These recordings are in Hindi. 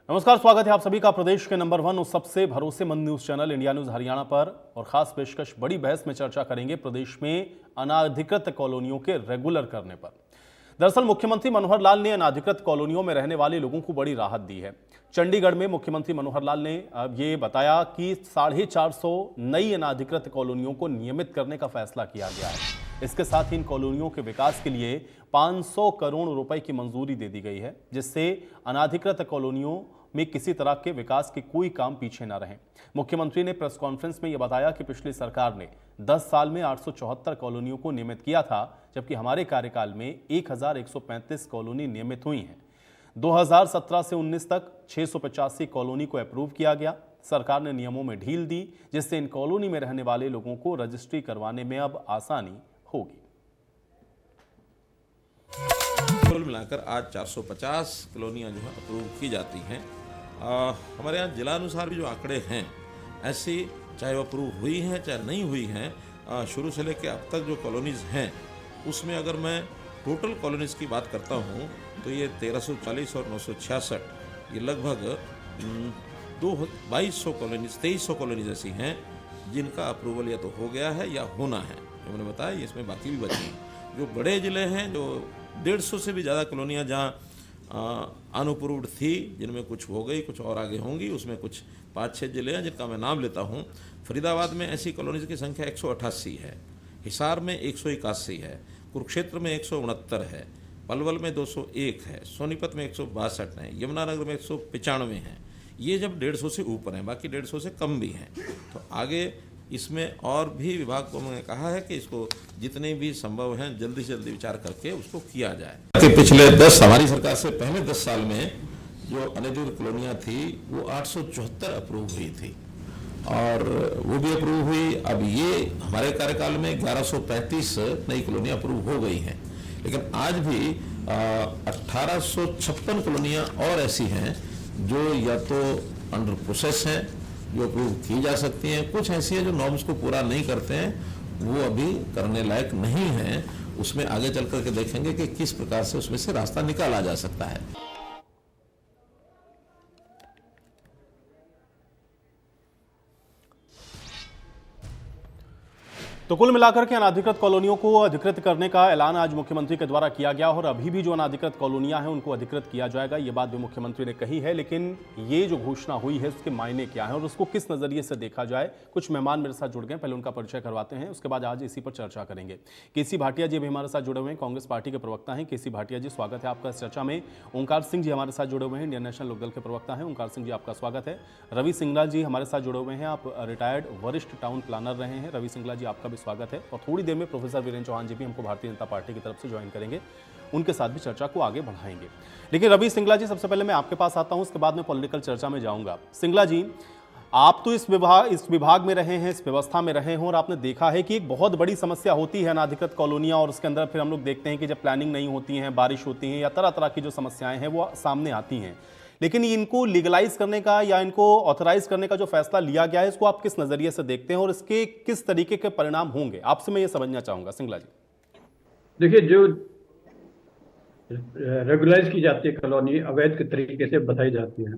नमस्कार, स्वागत है आप सभी का प्रदेश के नंबर 1 और सबसे भरोसेमंद news channel India news Haryana पर। और खास पेशकश बड़ी बहस में चर्चा करेंगे प्रदेश में अनाधिकृत कॉलोनियों के रेगुलर करने पर। दरअसल मुख्यमंत्री मनोहर लाल ने अनाधिकृत कॉलोनियों में रहने वाले लोगों को बड़ी राहत दी है। चंडीगढ़ में मुख्यमंत्री मनोहर लाल ने ये बताया कि 450 नई अनाधिकृत कॉलोनियों को नियमित करने का फैसला किया गया है। इसके साथ ही इन कॉलोनियों के विकास के लिए 500 करोड़ रुपए की मंजूरी दे दी गई है, जिससे अनाधिकृत कॉलोनियों में किसी तरह के विकास के कोई काम पीछे न रहे। मुख्यमंत्री ने प्रेस कॉन्फ्रेंस में यह बताया कि पिछली सरकार ने 10 साल में 874 कॉलोनियों को नियमित किया था, जबकि हमारे कार्यकाल में 1135 कॉलोनी नियमित हुई हैं। 2017 से 19 तक 685 कॉलोनी को अप्रूव किया गया। सरकार ने नियमों में ढील दी, जिससे इन कॉलोनी में रहने वाले लोगों को रजिस्ट्री करवाने में अब आसानी होगी। कुल मिलाकर आज 450 कॉलोनियाँ जो है अप्रूव की जाती हैं। हमारे यहाँ जिलानुसार भी जो आंकड़े हैं, ऐसी चाहे वो अप्रूव हुई हैं चाहे नहीं हुई हैं, शुरू से लेकर अब तक जो कॉलोनीज़ हैं उसमें अगर मैं टोटल कॉलोनीज़ की बात करता हूँ तो ये 1340 और 966, ये लगभग 2200 कॉलोनीज 2300 कॉलोनीज ऐसी हैं जिनका अप्रूवल या तो हो गया है या होना है। जो मैंने बताया इसमें बाकी भी बची हैं। जो बड़े ज़िले हैं, जो 150 से भी ज़्यादा कॉलोनियाँ जहाँ अनअप्रूव्ड थी, जिनमें कुछ हो गई, कुछ और आगे होंगी, उसमें कुछ 5-6 ज़िले हैं जिनका मैं नाम लेता हूँ। फरीदाबाद में ऐसी कॉलोनीज की संख्या 188 है, हिसार में 181 है, कुरुक्षेत्र में 169 है, पलवल में 201 है, सोनीपत में 162 है, यमुनानगर में 195 है। ये जब 150 से ऊपर हैं, बाकी 150 से कम भी हैं। तो आगे इसमें और भी विभाग को मैंने कहा है कि इसको जितने भी संभव हैं जल्दी से जल्दी विचार करके उसको किया जाए। कि पिछले हमारी सरकार से पहले 10 साल में जो अनधिकृत कॉलोनियाँ थी वो 874 अप्रूव हुई थी और वो भी अप्रूव हुई। अब ये हमारे कार्यकाल में 1135 नई कॉलोनियाँ अप्रूव हो गई हैं, लेकिन आज भी 1856 कॉलोनियाँ और ऐसी हैं जो या तो अंडर प्रोसेस हैं, जो अप्रूव की जा सकती हैं, कुछ ऐसी हैं जो नॉर्म्स को पूरा नहीं करते हैं, वो अभी करने लायक नहीं हैं। उसमें आगे चल करके देखेंगे कि किस प्रकार से उसमें से रास्ता निकाला जा सकता है। तो कुल मिलाकर के अनाधिकृत कॉलोनियों को अधिकृत करने का ऐलान आज मुख्यमंत्री के द्वारा किया गया और अभी भी जो अनाधिकृत कॉलोनियां हैं उनको अधिकृत किया जाएगा, ये बात भी मुख्यमंत्री ने कही है। लेकिन ये जो घोषणा हुई है उसके मायने क्या है और उसको किस नजरिए से देखा जाए। कुछ मेहमान मेरे साथ जुड़ गए, पहले उनका परिचय करवाते हैं, उसके बाद आज इसी पर चर्चा करेंगे। केसी भाटिया जी भी हमारे साथ जुड़े हुए हैं, कांग्रेस पार्टी के प्रवक्ता हैं। केसी भाटिया जी, स्वागत है आपका इस चर्चा में। ओंकार सिंह जी हमारे साथ जुड़े हुए हैं, इंडियन नेशनल लोकदल के प्रवक्ता हैं। ओंकार सिंह जी, आपका स्वागत है। रवि सिंगला जी हमारे साथ जुड़े हुए हैं, आप रिटायर्ड वरिष्ठ टाउन प्लानर रहे हैं। रवि सिंगला जी, आपका भी स्वागत है। और थोड़ी देर में प्रोफेसर वीरेंद्र चौहान जी भी हमको भारतीय जनता पार्टी की तरफ से ज्वाइन करेंगे, उनके साथ भी चर्चा को आगे बढ़ाएंगे। लेकिन रवि सिंगला जी, सबसे पहले मैं आपके पास आता हूं, उसके बाद मैं पॉलिटिकल चर्चा में जाऊंगा। सिंगला जी, आप तो इस विभाग में रहे हैं, इस व्यवस्था में रहे हैं और आपने देखा है कि एक बहुत बड़ी समस्या होती है अनाधिकृत कॉलोनियां, और उसके अंदर फिर हम लोग देखते हैं कि जब प्लानिंग नहीं होती है, बारिश होती है या तरह तरह की जो समस्याएं हैं वो सामने आती हैं। लेकिन इनको लीगलाइज करने का या इनको ऑथराइज करने का जो फैसला लिया गया है, इसको आप किस नजरिए से देखते हैं और इसके किस तरीके के परिणाम होंगे, आपसे मैं ये समझना चाहूंगा। सिंगला जी, देखिए, जो रेगुलाइज की जाती है कॉलोनी, अवैध के तरीके से बताई जाती है,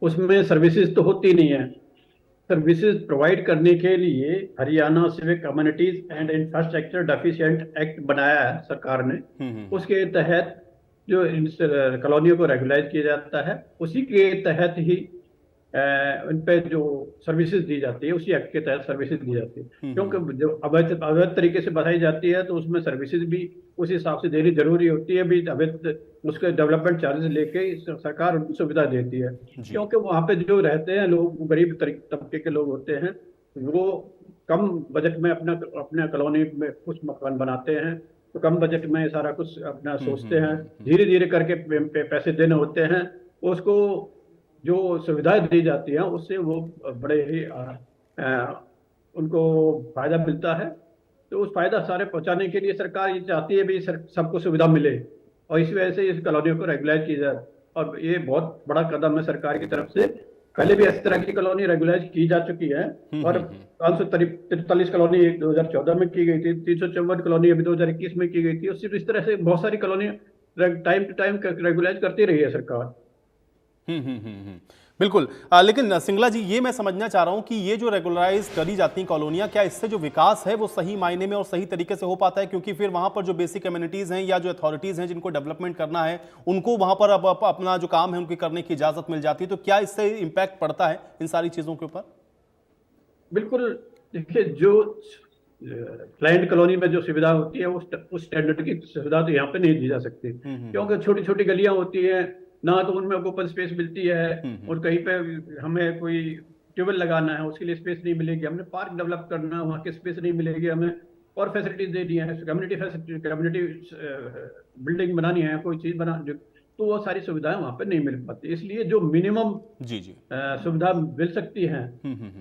उसमें सर्विसेज तो होती नहीं है। सर्विसेज प्रोवाइड करने के लिए Haryana civic communities and infrastructure deficient act बनाया है सरकार ने। उसके तहत जो कॉलोनियों को रेगुलाइज किया जाता है, उसी के तहत ही उन पे जो सर्विसेज दी जाती है, उसी एक्ट के तहत सर्विसेज दी जाती है। क्योंकि जो अवैध तरीके से बताई जाती है तो उसमें सर्विसेज भी उस हिसाब से देनी जरूरी होती है। भी अवैध उसके डेवलपमेंट चार्जेस लेके सरकार उनको सुविधा देती है, क्योंकि वहाँ पे जो रहते हैं लोग, गरीब तबके के लोग होते हैं, वो कम बजट में अपना कॉलोनी में कुछ मकान बनाते हैं, तो कम बजट में सारा कुछ अपना सोचते हैं, धीरे धीरे करके पैसे देने होते हैं। उसको जो सुविधाएं दी जाती हैं उससे वो बड़े ही उनको फायदा मिलता है। तो उस फायदा सारे पहुंचाने के लिए सरकार ये चाहती है भी सबको सुविधा मिले, और इस वजह से इस कॉलोनियों को रेगुलाइज की जाए। और ये बहुत बड़ा कदम है सरकार की तरफ से। पहले भी इस तरह की कॉलोनी रेगुलाइज की जा चुकी है और 543 कॉलोनी 2014 में की गई थी, 354 कॉलोनी अभी 2021 में की गई थी। और सिर्फ इस तरह से बहुत सारी colony time to time regularise करती रही है सरकार। बिल्कुल। लेकिन सिंगला जी, ये मैं समझना चाह रहा हूं कि ये जो रेगुलराइज करी जाती हैं कॉलोनियां, क्या इससे जो विकास है वो सही मायने में और सही तरीके से हो पाता है? क्योंकि फिर वहां पर जो बेसिक कम्युनिटीज हैं या जो अथॉरिटीज हैं जिनको डेवलपमेंट करना है, उनको वहां पर अब अपना जो काम है उनकी करने की इजाजत मिल जाती है। तो क्या इससे इम्पैक्ट पड़ता है इन सारी चीजों के ऊपर? बिल्कुल। देखिए, जो क्लाइंट कॉलोनी में जो सुविधा होती है उस स्टैंडर्ड की सुविधा तो यहाँ पे नहीं दी जा सकती, क्योंकि छोटी छोटी गलियां होती हैं, ना तो उनमें ओपन स्पेस मिलती है, और कहीं पे हमें कोई ट्यूबवेल लगाना है उसके लिए स्पेस नहीं मिलेगी, हमने पार्क डेवलप करना है वहाँ की स्पेस नहीं मिलेगी, हमें और फैसिलिटीज देनी है, कम्युनिटी बिल्डिंग बनानी है, कोई चीज बना, तो वो सारी सुविधाएं वहाँ पे नहीं मिल पाती। इसलिए जो मिनिमम जी जी। सुविधा मिल सकती हैं,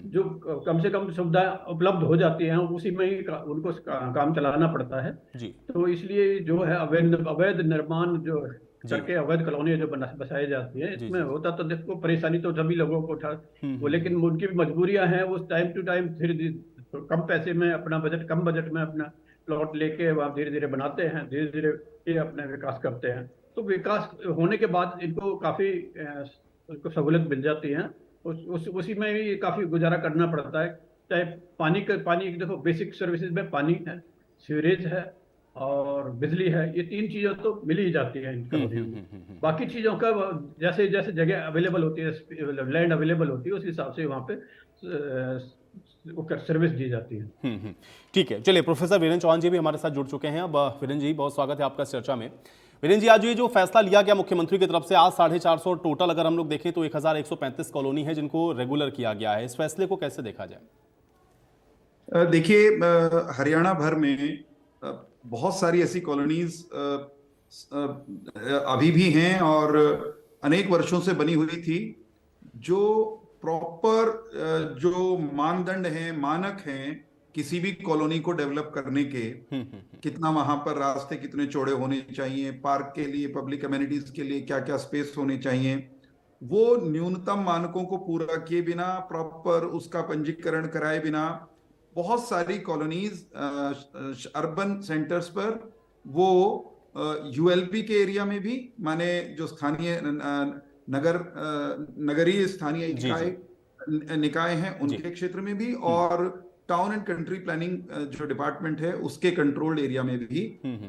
जो कम से कम सुविधा उपलब्ध हो जाती हैं, उसी में ही उनको काम चलाना पड़ता है। जी तो इसलिए जो है अवैध निर्माण जो जी करके अवैध कॉलोनी जो बसाई जाती है, जी इसमें जी। होता तो देखो परेशानी तो सभी लोगों को उठा वो, लेकिन उनकी भी मजबूरियां हैं, वो टाइम टू टाइम धीरे धीरे तो कम पैसे में अपना कम बजट में अपना प्लॉट लेके वहाँ धीरे धीरे बनाते हैं, धीरे धीरे ये अपना विकास करते हैं। तो विकास होने के बाद इनको काफी उनको सहूलियत मिल जाती है, उसी में ही काफी गुजारा करना पड़ता है। चाहे पानी देखो, बेसिक सर्विसेज में पानी है, सीवरेज है और बिजली है, ये तीन चीजें तो मिल ही जाती है इन कॉलोनियों में। बाकी चीजों का जैसे जैसे जगह अवेलेबल होती है, लैंड अवेलेबल होती है, उस हिसाब से वहाँ पे सर्विस दी जाती है। ठीक है, चलिए प्रोफेसर वीरेंद्र चौहान जी भी हमारे साथ जुड़ चुके हैं। अब वीरेंद्र जी, बहुत स्वागत है आपका इस चर्चा में। वीरेंद्र जी, आज ये जो फैसला लिया गया मुख्यमंत्री की तरफ से, आज 450 टोटल अगर हम लोग देखें तो 1135 कॉलोनी है जिनको रेगुलर किया गया है, इस फैसले को कैसे देखा जाए? देखिए, हरियाणा भर में बहुत सारी ऐसी कॉलोनीज अभी भी हैं और अनेक वर्षों से बनी हुई थी, जो प्रॉपर जो मानदंड हैं, मानक हैं किसी भी कॉलोनी को डेवलप करने के, कितना वहां पर रास्ते कितने चौड़े होने चाहिए, पार्क के लिए, पब्लिक अमेनिटीज के लिए क्या क्या स्पेस होने चाहिए, वो न्यूनतम मानकों को पूरा किए बिना, प्रॉपर उसका पंजीकरण कराए बिना, बहुत सारी कॉलोनीज अर्बन सेंटर्स पर वो यूएलपी के एरिया में भी, माने जो स्थानीय नगरीय स्थानीय निकाय हैं उनके क्षेत्र में भी, और टाउन एंड कंट्री प्लानिंग जो डिपार्टमेंट है उसके कंट्रोल्ड एरिया में भी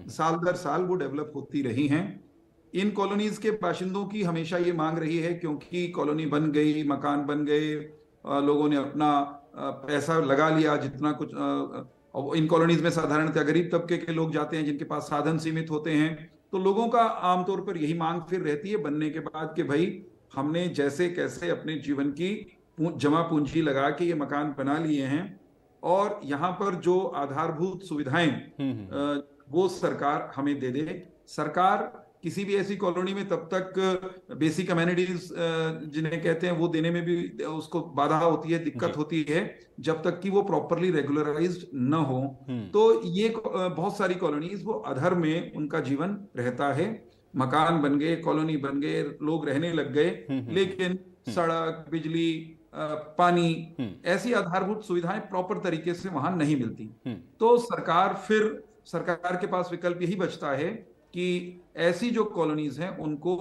साल दर साल वो डेवलप होती रही हैं। इन कॉलोनीज के बाशिंदों की हमेशा ये मांग रही है, क्योंकि कॉलोनी बन गई, मकान बन गए, लोगों ने अपना पैसा लगा लिया जितना कुछ, इन कॉलोनीज में साधारणतः गरीब तबके के लोग जाते हैं जिनके पास साधन सीमित होते हैं, तो लोगों का आमतौर पर यही मांग फिर रहती है बनने के बाद कि भाई हमने जैसे कैसे अपने जीवन की जमा पूंजी लगा के ये मकान बना लिए हैं, और यहाँ पर जो आधारभूत सुविधाएं वो सरकार हमें दे दे। सरकार किसी भी ऐसी कॉलोनी में तब तक बेसिक अमेनिटीज जिन्हें कहते हैं वो देने में भी उसको बाधा होती है, दिक्कत होती है, जब तक कि वो प्रॉपरली रेगुलराइज्ड न हो। तो ये बहुत सारी कॉलोनीज वो अधर में उनका जीवन रहता है, मकान बन गए, कॉलोनी बन गए, लोग रहने लग गए, लेकिन सड़क, बिजली, पानी, ऐसी आधारभूत सुविधाएं प्रॉपर तरीके से वहां नहीं मिलती। तो सरकार के पास विकल्प यही बचता है कि ऐसी जो कॉलोनीज हैं उनको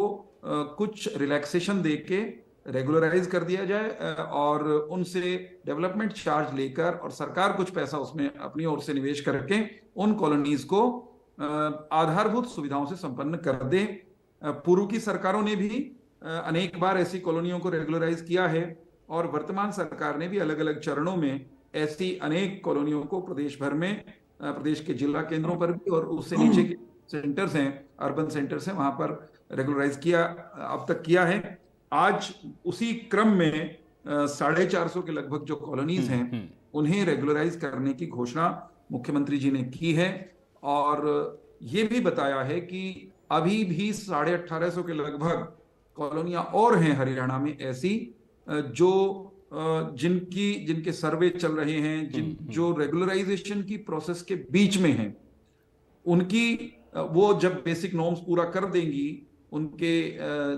कुछ रिलैक्सेशन देके रेगुलराइज कर दिया जाए, और उनसे डेवलपमेंट चार्ज लेकर, और सरकार कुछ पैसा उसमें अपनी ओर से निवेश करके उन कॉलोनीज को आधारभूत सुविधाओं से संपन्न कर दे। पूर्व की सरकारों ने भी अनेक बार ऐसी कॉलोनियों को रेगुलराइज किया है, और वर्तमान सरकार ने भी अलग अलग चरणों में ऐसी अनेक कॉलोनियों को प्रदेश भर में, प्रदेश के जिला केंद्रों पर भी और उससे नीचे के सेंटर्स हैं, अर्बन सेंटर्स हैं, वहां पर रेगुलराइज किया, अब तक किया है। आज उसी क्रम में 450 के लगभग जो कॉलोनीज हैं उन्हें रेगुलराइज करने की घोषणा मुख्यमंत्री जी ने की है, और ये भी बताया है कि अभी भी 1850 के लगभग कॉलोनियां और हैं हरियाणा में ऐसी, जो जिनके सर्वे चल रहे हैं, जो रेगुलराइजेशन की प्रोसेस के बीच में हैं, उनकी वो जब बेसिक नॉर्म्स पूरा कर देंगी, उनके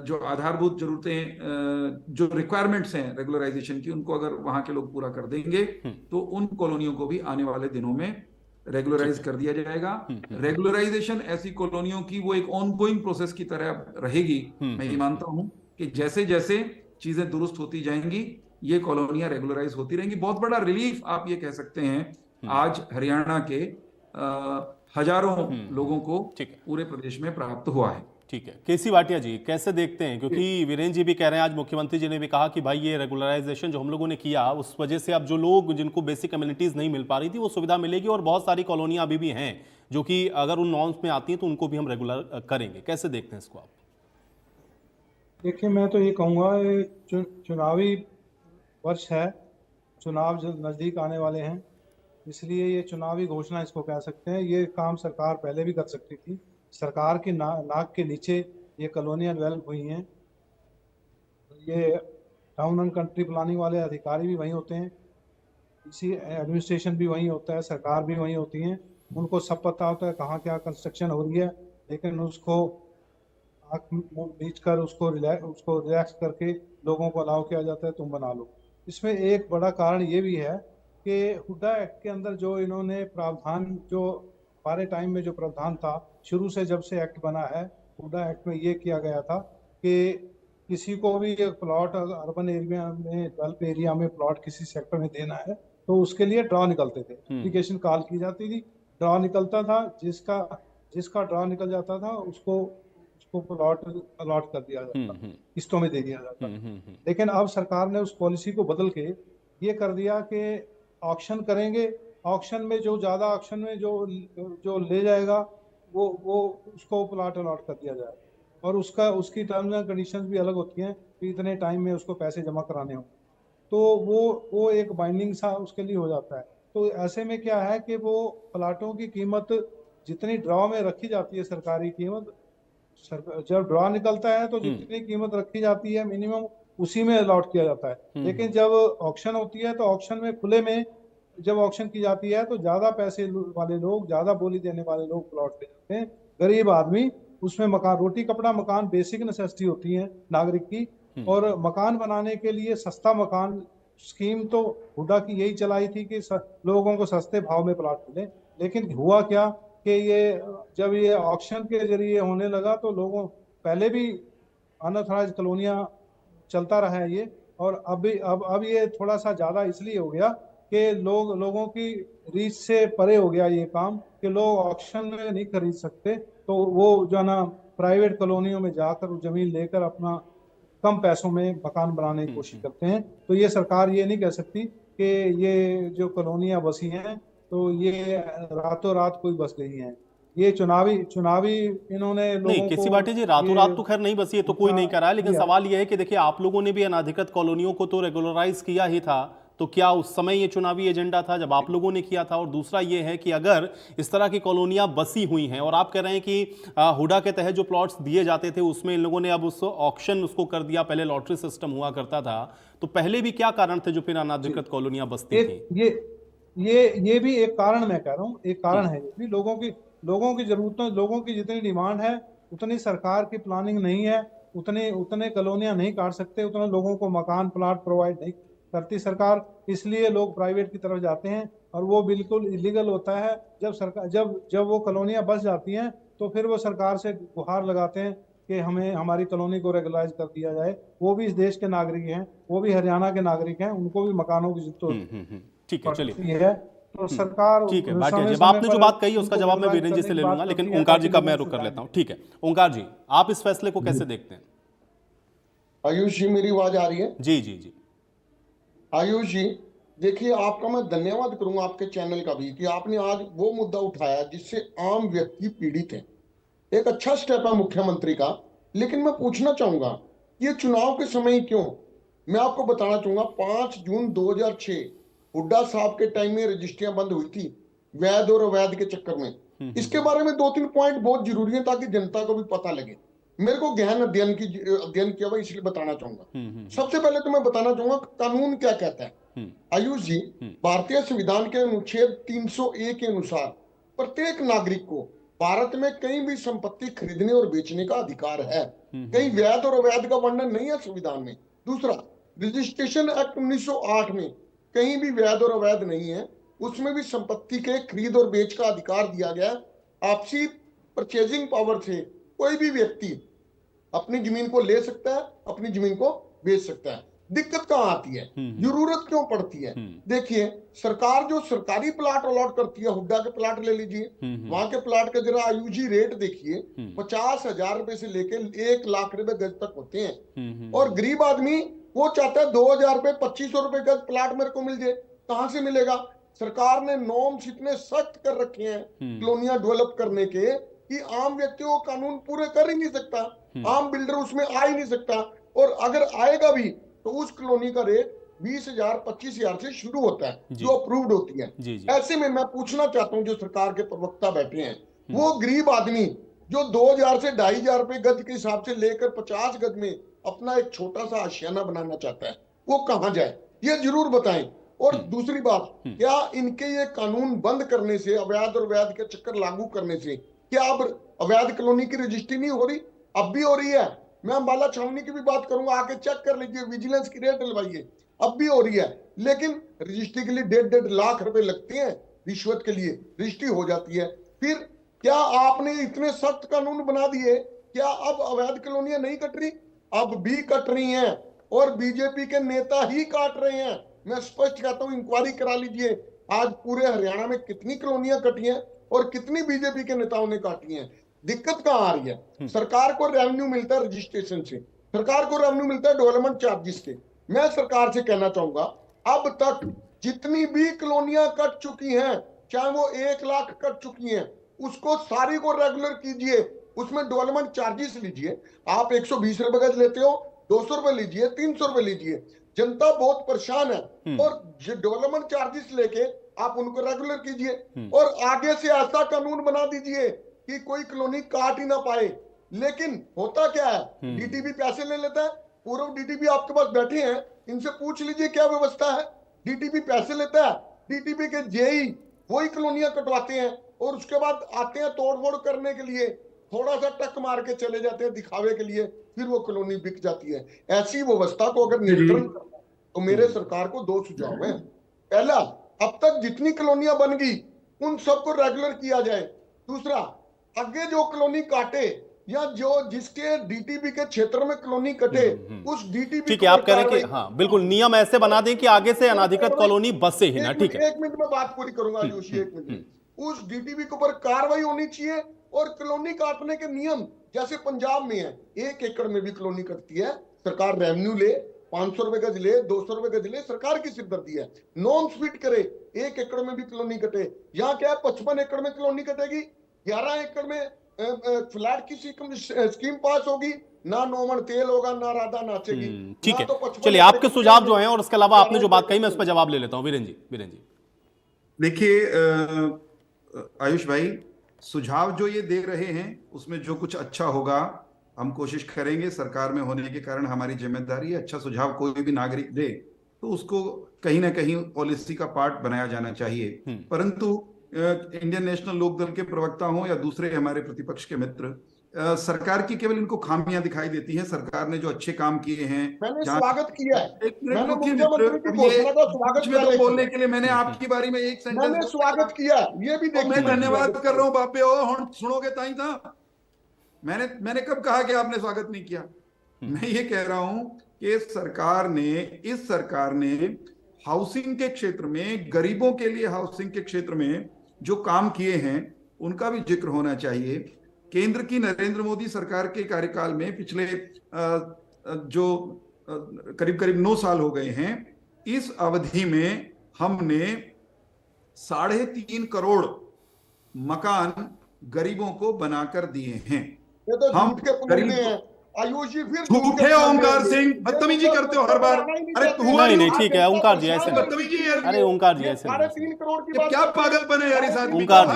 जो आधारभूत जरूरतें, जो रिक्वायरमेंट्स हैं रेगुलराइजेशन की, उनको अगर वहां के लोग पूरा कर देंगे तो उन कॉलोनियों को भी आने वाले दिनों में रेगुलराइज कर दिया जाएगा। रेगुलराइजेशन ऐसी कॉलोनियों की वो एक ऑनगोइंग प्रोसेस की तरह रहेगी, मैं ये मानता हूं, कि जैसे जैसे चीजें दुरुस्त होती जाएंगी ये कॉलोनियां रेगुलराइज होती रहेंगी। बहुत बड़ा रिलीफ आप ये कह सकते हैं आज हरियाणा के हजारों लोगों को ठीक है। पूरे प्रदेश में प्राप्त हुआ है। ठीक है, केसी भाटिया जी कैसे देखते हैं, क्योंकि वीरेंद्र जी भी कह रहे हैं, आज मुख्यमंत्री जी ने भी कहा कि भाई ये रेगुलराइजेशन जो हम लोगों ने किया उस वजह से अब जो लोग जिनको बेसिक कम्युनिटीज नहीं मिल पा रही थी वो सुविधा मिलेगी, और बहुत सारी कॉलोनियां अभी भी हैं जो कि अगर उन नॉर्म्स में आती हैं तो उनको भी हम रेगुलर करेंगे। कैसे देखते हैं इसको आप? देखिए, मैं तो ये कहूँगा, ये चुनावी वर्ष है, चुनाव जो नज़दीक आने वाले हैं, इसलिए ये चुनावी घोषणा इसको कह सकते हैं। ये काम सरकार पहले भी कर सकती थी। सरकार की नाक के नीचे ये कॉलोनियाँ डेवलप हुई हैं। ये टाउन एंड कंट्री प्लानिंग वाले अधिकारी भी वहीं होते हैं, इसी एडमिनिस्ट्रेशन भी वहीं होता है, सरकार भी वहीं होती है। उनको सब पता होता है कहाँ क्या कंस्ट्रक्शन हो रही है, लेकिन उसको आँख बीच कर उसको रिलैक्स करके लोगों को अलाउ किया जाता है, तुम बना लो। इसमें एक बड़ा कारण ये भी है कि हुड्डा एक्ट के अंदर जो इन्होंने प्रावधान, जो हमारे टाइम में जो प्रावधान था, शुरू से जब से एक्ट बना है, हुड्डा एक्ट में ये किया गया था कि किसी को भी एक प्लॉट अर्बन एरिया में, डेवलप एरिया में प्लॉट किसी सेक्टर में देना है तो उसके लिए ड्रॉ निकलते थे, एप्लीकेशन कॉल की जाती थी, ड्रॉ निकलता था, जिसका जिसका ड्रॉ निकल जाता था उसको प्लॉट अलॉट कर दिया जाता, किस्तों में दे दिया जाता। लेकिन अब सरकार ने उस पॉलिसी को बदल के ये कर दिया कि ऑक्शन करेंगे, ऑक्शन में जो ज्यादा ऑक्शन में जो ले जाएगा वो उसको प्लॉट अलॉट कर दिया जाएगा, और उसकी टर्म्स एंड कंडीशंस भी अलग होती हैं कि इतने टाइम में उसको पैसे जमा कराने हों, तो वो एक बाइंडिंग सा उसके लिए हो जाता है। तो ऐसे में क्या है कि वो प्लाटों की कीमत जितनी ड्रॉ में रखी जाती है, सरकारी कीमत, जब ड्रॉ निकलता है तो जितनी कीमत रखी जाती है मिनिमम उसी में अलॉट किया जाता है। लेकिन जब ऑक्शन होती है तो ऑक्शन में खुले में जब ऑक्शन की जाती है तो ज्यादा पैसे वाले लोग, ज्यादा बोली देने वाले लोग प्लॉट ले जाते हैं। गरीब आदमी उसमें मकान, रोटी कपड़ा मकान बेसिक नेसेसिटी होती है नागरिक की, और मकान बनाने के लिए सस्ता मकान स्कीम तो हुड्डा की यही चलाई थी कि लोगों को सस्ते भाव में प्लॉट मिले। लेकिन हुआ क्या कि ये जब ये ऑक्शन के जरिए होने लगा तो लोगों, पहले भी अनऑथराइज कॉलोनियां चलता रहा है ये, और अब ये थोड़ा सा ज्यादा इसलिए हो गया कि लोगों की रीच से परे हो गया ये काम कि लोग ऑक्शन में नहीं खरीद सकते, तो वो जो है ना प्राइवेट कॉलोनियों में जाकर जमीन लेकर अपना कम पैसों में मकान बनाने की कोशिश करते हैं। तो ये सरकार ये नहीं कह सकती कि ये जो कॉलोनियां बसी हैं तो ये रातों रात कोई बस गई हैं। ये चुनावी इन्होंने नहीं, लोगों केसी को भाटी जी, रातों रात तो खैर नहीं बसी है तो कोई नहीं करा है, लेकिन दिया। सवाल यह है कि देखिए आप लोगों ने भी अनाधिकृत कॉलोनियों को तो रेगुलराइज किया ही था, तो क्या उस समय ये चुनावी एजेंडा था जब आप लोगों ने किया था? और दूसरा ये है कि अगर इस तरह की कॉलोनियां बसी हुई हैं और आप कह रहे हैं कि हुडा के तहत जो प्लॉट्स दिए जाते थे उसमें इन लोगों ने अब उस ऑक्शन उसको कर दिया, पहले लॉटरी सिस्टम हुआ करता था, तो पहले भी क्या कारण थे जो फिर अनाधिकृत कॉलोनियां बसती थी? ये भी एक कारण मैं कह रहा हूँ, एक कारण है। ये भी लोगों की जरूरतों, लोगों की जितनी डिमांड है उतनी सरकार की प्लानिंग नहीं है, उतने कॉलोनियां नहीं काट सकते, उतने लोगों को मकान प्लाट प्रोवाइड नहीं करती सरकार, इसलिए लोग प्राइवेट की तरफ जाते हैं, और वो बिल्कुल इलीगल होता है। जब वो कॉलोनियां बस जाती हैं तो फिर वो सरकार से गुहार लगाते हैं कि हमें हमारी कॉलोनी को रेगुलाइज कर दिया जाए। वो भी इस देश के नागरिक हैं, वो भी हरियाणा के नागरिक हैं, उनको भी मकानों की ठीक है, चलिए। है। तो सरकार ठीक है भाटिया समय जी, अब समय आपने पर जो बात कही है उसका उनको जवाब मैं रेगुलाइज वीरेंद्र जी करने से की ले बात लूंगा, लेकिन करती है ओंकार जी ताकि का लोगों मैं को रुख कर सुविधाएं लेता हूं। ठीक है ओंकार जी, आप इस फैसले को कैसे देखते हैं? आयुष जी, मेरी आवाज आ रही है? जी जी जी। आयुष जी, देखिए, आपका मैं धन्यवाद करूंगा आपके चैनल का भी कि आपने आज वो मुद्दा उठाया जिससे आम व्यक्ति पीड़ित है। एक अच्छा स्टेप है मुख्यमंत्री का। लेकिन मैं पूछना चाहूंगा ये चुनाव के समय ही क्यों? मैं आपको बताना चाहूंगा 5 जून 2006 हुड्डा साहब के टाइम में रजिस्ट्रियां बंद हुई थी वैध और अवैध के चक्कर में। इसके बारे में 2-3 पॉइंट बहुत जरूरी है ताकि जनता को भी पता लगे। मेरे को गहन अध्ययन किया हुआ, इसलिए बताना चाहूंगा। सबसे पहले तो मैं बताना चाहूंगा कानून क्या कहता है। आयुष जी, भारतीय संविधान के अनुच्छेद 301 के अनुसार प्रत्येक नागरिक को भारत में कहीं भी संपत्ति खरीदने और बेचने का अधिकार है। कहीं वैध और अवैध का वर्णन नहीं है संविधान में। दूसरा, रजिस्ट्रेशन एक्ट 1908 में कहीं भी वैध और अवैध नहीं है, उसमें भी संपत्ति के खरीद और बेच का अधिकार दिया गया। आपसी परचेजिंग पावर से कोई भी व्यक्ति अपनी जमीन को ले सकता है, अपनी जमीन को बेच सकता है। दिक्कत कहां आती है, जरूरत क्यों पड़ती है? देखिए, सरकार जो सरकारी प्लाट अलॉट करती है, हुड्डा के प्लाट ले लीजिए, वहां के प्लाट का जरा आयुजी रेट देखिए, 50,000 रुपए से लेके 1 लाख रुपए गज तक होते हैं। और गरीब आदमी वो चाहता है 2,000 रुपए, 2,500 रुपए गज प्लाट मेरे को मिल जाए। कहां से मिलेगा? सरकार ने नॉर्म्स इतने सख्त कर रखे हैं कॉलोनियां डेवलप करने के कि आम व्यक्ति वो कानून पूरे कर ही नहीं सकता, आम बिल्डर उसमें आ ही नहीं सकता। और अगर आएगा भी तो उस कॉलोनी का रेट 20,000 25,000 से शुरू होता है जो अप्रूव्ड होती है। ऐसे में मैं पूछना चाहता हूं, जो सरकार के प्रवक्ता बैठे हैं, वो गरीब आदमी जो 2,000 से 2,500 रुपए गज के हिसाब से लेकर 50 गज में अपना एक छोटा सा आशियाना बनाना चाहता है, वो कहां जाए, ये जरूर बताएं। और दूसरी बात, क्या इनके ये कानून बंद करने से, अवैध और वैध के चक्कर लागू करने से, क्या अब अवैध कॉलोनी की रजिस्ट्री नहीं हो रही? अब भी हो रही है। मैं अम्बाला छावनी की भी बात करूंगा, आके चेक कर लीजिए, विजिलेंस की रेट डलवाइए, अब भी हो रही है। लेकिन रजिस्ट्री के लिए 1.5 लाख रुपए लगते हैं, रिश्वत के लिए रजिस्ट्री हो जाती है। फिर क्या आपने इतने सख्त कानून बना दिए, क्या अब अवैध कॉलोनियां नहीं कट रही? अब भी कट रही हैं, और बीजेपी के नेता ही काट रहे हैं। मैं स्पष्ट कहता हूं, इंक्वायरी करा लीजिए, आज पूरे हरियाणा में कितनी कॉलोनियां कटी हैं और कितनी बीजेपी के नेताओं ने काटी हैं। दिक्कत कहां आ रही है? सरकार को रेवेन्यू मिलता है रजिस्ट्रेशन से, सरकार को रेवेन्यू मिलता है डेवलपमेंट चार्जेस से। मैं सरकार से कहना चाहूंगा, अब तक जितनी भी कॉलोनियां कट चुकी हैं, चाहे वो 1 लाख कट चुकी हैं, उसको सारी को रेगुलर कीजिए, उसमें डेवलपमेंट चार्जेस लीजिए। आप 120 रुपए गज लेते हो, 200 रुपए लीजिए, 300 रुपए लीजिए। जनता बहुत परेशान है, और डेवलपमेंट चार्जेस लेके आप उनको रेगुलर कीजिए, और आगे से ऐसा कानून बना दीजिए कि कोई कॉलोनी काट ही ना पाए। लेकिन होता क्या है, डीटीपी पैसे ले लेता है। पूर्व डीटीपी आपके पास बैठे हैं, इनसे पूछ लीजिए क्या व्यवस्था है। डीटीपी पैसे लेता है, डीटीपी के जेई वही कॉलोनियां कटवाते हैं, और उसके बाद आते हैं तोड़फोड़ करने के लिए, थोड़ा सा टक मार के चले जाते हैं दिखावे के लिए, फिर वो कॉलोनी बिक जाती है। ऐसी व्यवस्था को अगर नियंत्रण करना है, तो मेरे सरकार को 2 सुझाव हैं। पहला, अब तक जितनी कॉलोनियां बन गई उन सबको रेगुलर किया जाए। दूसरा, आगे जो कॉलोनी काटे या जो जिसके डीटीपी के क्षेत्र में कॉलोनी कटे, उस डीटीपी, ठीक है, आप कह रहे हैं कि हाँ बिल्कुल नियम ऐसे बना दें कि आगे से अनाधिकृत कॉलोनी बसे ही ना। ठीक है, 1 मिनट में बात पूरी करूंगा जोशी, 1 मिनट। उस डीटीपी के ऊपर कार्रवाई होनी चाहिए, और कॉलोनी काटने के नियम जैसे पंजाब में है, 1 एकड़ में भी कॉलोनी कटती है, सरकार रेवेन्यू ले, 500 रुपए गज ले, 200 रुपए गज ले, सरकार की सिरदर्दी है। नॉर्म्स फिट करे, 1 एकड़ में भी कॉलोनी कटे। यहाँ क्या है, 55 एकड़ में कॉलोनी कटेगी, 11 एकड़ में फ्लैट की स्कीम पास होगी, ना नोमन तेल होगा, ना राधा नाचेगी। ठीक है, चलिए आपके सुझाव जो हैं, और उसके अलावा आपने जो बात कही, मैं उस पर जवाब ले लेता हूं। वीरेंद्र जी देखिए आयुष भाई, सुझाव जो ये दे रहे हैं उसमें जो कुछ अच्छा होगा हम कोशिश करेंगे। सरकार में होने के कारण हमारी जिम्मेदारी है, अच्छा सुझाव कोई भी नागरिक दे तो उसको कहीं ना कहीं पॉलिसी का पार्ट बनाया जाना चाहिए। परंतु इंडियन नेशनल लोकदल के प्रवक्ता हों या दूसरे हमारे प्रतिपक्ष के मित्र, सरकार की केवल इनको खामियां दिखाई देती हैं। सरकार ने जो अच्छे काम किए हैं, मैंने स्वागत किया है, मैंने मुख्यमंत्री की घोषणा का स्वागत किया है। बोलने के लिए मैंने आपकी बारी में एक सेंटेंस मैंने स्वागत किया, ये भी देखिए। मैं धन्यवाद कर रहा हूं बापे, हो सुनोगे ताई था। मैंने कब कहा कि आपने स्वागत नहीं किया? मैं ये कह रहा हूं कि इस सरकार ने हाउसिंग के क्षेत्र में, गरीबों के लिए हाउसिंग के क्षेत्र में जो काम किए हैं उनका भी जिक्र होना चाहिए। केंद्र की नरेंद्र मोदी सरकार के कार्यकाल में पिछले जो करीब 9 साल हो गए हैं, इस अवधि में हमने 3.5 करोड़ मकान गरीबों को बनाकर दिए हैं। ये तो झूठ के पुलिंदे हैं आयुष जी, फिर झूठे ओंकार सिंह, बदतमीजी करते हो हर बार। अरे नहीं ठीक है ओंकार जी, ऐसे बदतमीजी। अरे ओंकार जी ऐसे 3.5 करोड़ की बात, क्या पागलपन है यार इस आदमी? ओंकार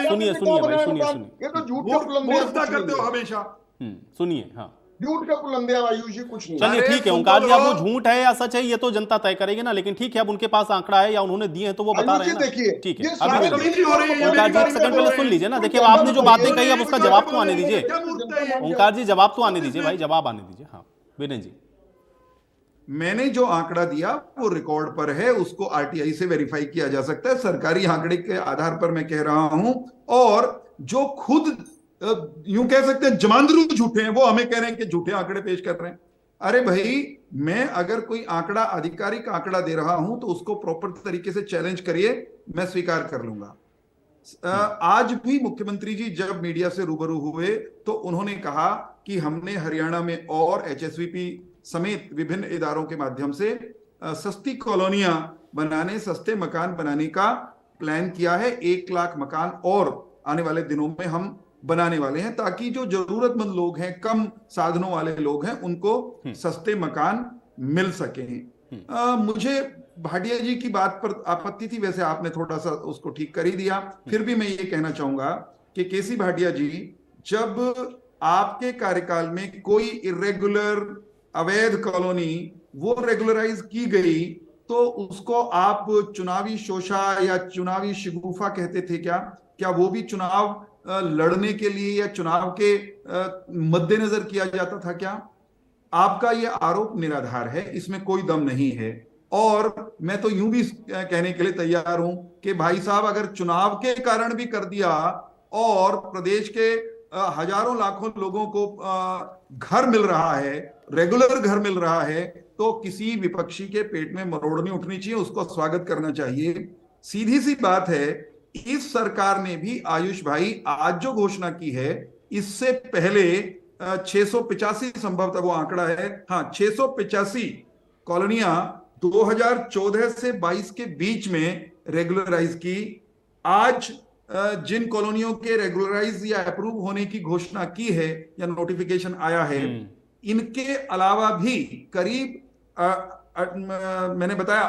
सुनिए भाई, सुनिए ये तो झूठ के पुलिंदे करते हो हमेशा। सुनिए, हाँ झूठ के पुलिंदे आयुष जी, कुछ नहीं। चलिए ठीक है ओंकार जी, अब वो झूठ है या सच है ये तो जनता तय करेगी ना, लेकिन ठीक है, अब उनके पास आंकड़ा है या उन्होंने दिए हैं तो वो बता रहे हैं ना। ठीक है, अभी ओंकार जी एक सेकंड पहले सुन लीजिए ना। देखिए आपने जो बातें कही, अब उसका जवाब तो आने दीजिए। ओंकार जी जवाब तो आने दीजिए भाई, जवाब आने दीजिए। हाँ वीरेंद्र जी, मैंने जो आंकड़ा दिया वो रिकॉर्ड पर है, उसको आरटीआई से वेरीफाई किया जा सकता है। सरकारी आंकड़े के आधार पर मैं कह रहा हूं, और जो खुद यूं कह सकते हैं जमांदरू झूठे हैं, वो हमें कह रहे हैं कि झूठे आंकड़े पेश कर रहे हैं। अरे भाई, मैं अगर कोई आंकड़ा, आधिकारिक आंकड़ा दे रहा हूं तो उसको प्रॉपर तरीके से चैलेंज करिए, मैं स्वीकार कर लूंगा। आज भी मुख्यमंत्री जी जब मीडिया से रूबरू हुए तो उन्होंने कहा कि हमने हरियाणा में और एचएसवीपी समेत विभिन्न इदारों के माध्यम से सस्ती कॉलोनियां बनाने, सस्ते मकान बनाने का प्लान किया है। 1 लाख मकान और आने वाले दिनों में हम बनाने वाले हैं, ताकि जो जरूरतमंद लोग हैं, कम साधनों वाले लोग हैं, उनको सस्ते मकान मिल सकें। मुझे भाटिया जी की बात पर आपत्ति थी, वैसे आपने थोड़ा सा उसको ठीक कर ही दिया। फिर भी मैं ये कहना चाहूंगा कि केसी भाटिया जी, जब आपके कार्यकाल में कोई इरेगुलर, अवैध कॉलोनी वो रेगुलराइज की गई तो उसको आप चुनावी शोषा या चुनावी शिगुफा कहते थे क्या? क्या वो भी चुनाव लड़ने के लिए या चुनाव के मद्देनजर किया जाता था क्या? आपका यह आरोप निराधार है, इसमें कोई दम नहीं है। और मैं तो यूं भी कहने के लिए तैयार हूं कि भाई साहब, अगर चुनाव के कारण भी कर दिया और प्रदेश के हजारों लाखों लोगों को घर मिल रहा है, रेगुलर घर मिल रहा है, तो किसी विपक्षी के पेट में मरोड़ नहीं उठनी चाहिए, उसको स्वागत करना चाहिए। सीधी सी बात है, इस सरकार ने भी, आयुष भाई, आज जो घोषणा की है, इससे पहले 685 संभवतः वो आंकड़ा है, हाँ 685 कॉलोनियां 2014 से 22 के बीच में रेगुलराइज की। आज जिन कॉलोनियों के रेगुलराइज या अप्रूव होने की घोषणा की है या नोटिफिकेशन आया है, इनके अलावा भी करीब मैंने बताया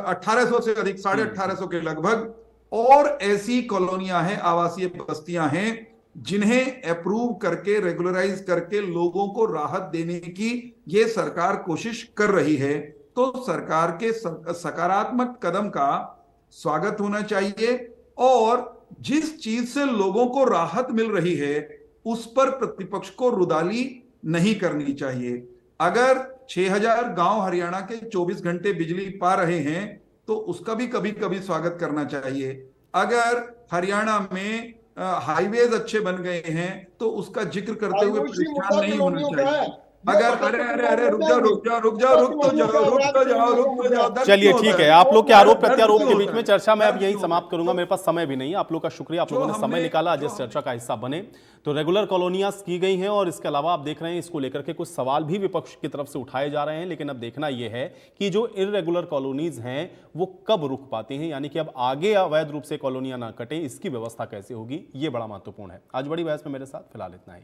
1800 से अधिक, 1850 के लगभग और ऐसी कॉलोनियां हैं, आवासीय बस्तियां हैं, जिन्हें अप्रूव करके, रेगुलराइज करके लोगों को राहत देने की ये सरकार कोशिश कर रही है। तो सरकार के सकारात्मक कदम का स्वागत होना चाहिए और जिस चीज से लोगों को राहत मिल रही है उस पर प्रतिपक्ष को रुदाली नहीं करनी चाहिए। अगर 6000 गांव हरियाणा के 24 घंटे बिजली पा रहे हैं तो उसका भी कभी कभी स्वागत करना चाहिए। अगर हरियाणा में हाईवेज अच्छे बन गए हैं तो उसका जिक्र करते हुए परेशान नहीं होना चाहिए। अगर अरे रुक जाओ। चलिए ठीक है, आप लोग के आरोप प्रत्यारोप के बीच में चर्चा मैं अब यही समाप्त करूंगा, मेरे पास समय भी नहीं। आप लोग का शुक्रिया, आप लोगों ने समय निकाला आज इस चर्चा का हिस्सा बने। तो रेगुलर कॉलोनियां की गई हैं और इसके अलावा आप देख रहे हैं इसको लेकर के कुछ सवाल भी विपक्ष की तरफ से उठाए जा रहे हैं, लेकिन अब देखना यह है कि जो इररेगुलर कॉलोनीज हैं वो कब रुक पाती हैं, यानी कि अब आगे अवैध रूप से कॉलोनियां ना कटे, इसकी व्यवस्था कैसे होगी, ये बड़ा महत्वपूर्ण है। आज बड़ी बहस में मेरे साथ फिलहाल इतना ही।